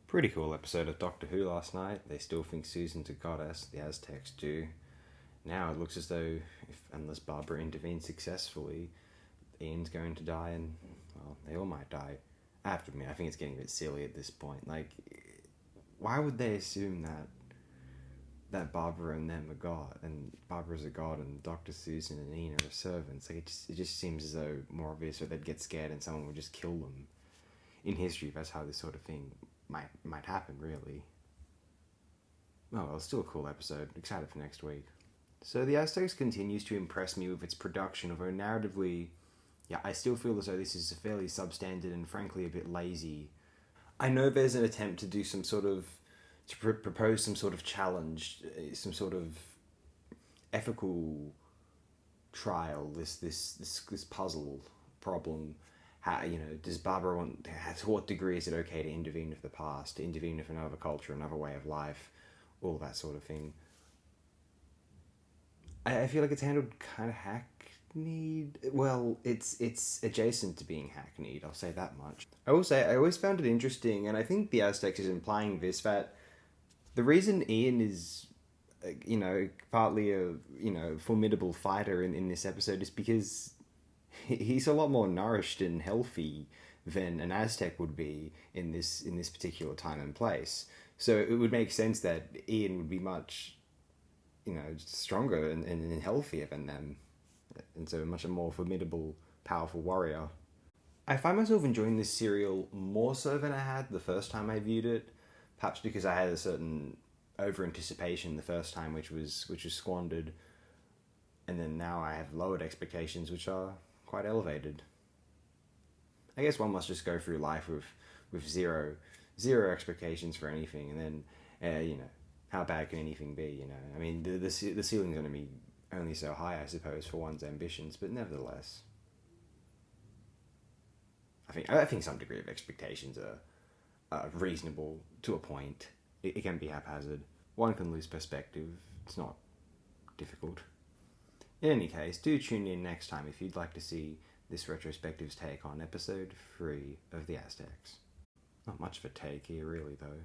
Pretty cool episode of Doctor Who last night. They still think Susan's a goddess, the Aztecs do. Now it looks as though, unless Barbara intervenes successfully, Ian's going to die and, well, they all might die. I have to admit, I think it's getting a bit silly at this point. Like, why would they assume that Barbara and them are God, and Barbara's a god, and Dr. Susan and Ian are servants? Like, it just seems as though more obvious that they'd get scared and someone would just kill them. In history, that's how this sort of thing might happen, really. Oh well, still a cool episode. Excited for next week. So the Aztecs continues to impress me with its production, although narratively, I still feel as though this is fairly substandard and frankly a bit lazy. I know there's an attempt to do some sort of, propose some sort of challenge, some sort of ethical trial, this puzzle problem. How, does Barbara want, to what degree is it okay to intervene with the past, to intervene with another culture, another way of life, all that sort of thing. I feel like it's handled kind of hackneyed. Well, it's adjacent to being hackneyed, I'll say that much. I will say, I always found it interesting, and I think the Aztecs is implying this, that the reason Ian is, partly a, formidable fighter in this episode is because he's a lot more nourished and healthy than an Aztec would be in this particular time and place. So it would make sense that Ian would be much, stronger and healthier than them, and so much a more formidable, powerful warrior. I find myself enjoying this serial more so than I had the first time I viewed it, perhaps because I had a certain over-anticipation the first time, which was squandered, and then now I have lowered expectations, which are quite elevated. I guess one must just go through life with zero expectations for anything, and then how bad can anything be? I mean, the ceiling's going to be only so high, I suppose, for one's ambitions, but nevertheless, I think some degree of expectations are reasonable to a point. It can be haphazard. One can lose perspective. It's not difficult. In any case, do tune in next time if you'd like to see this retrospective's take on episode 3 of the Aztecs. Not much of a take here, really, though.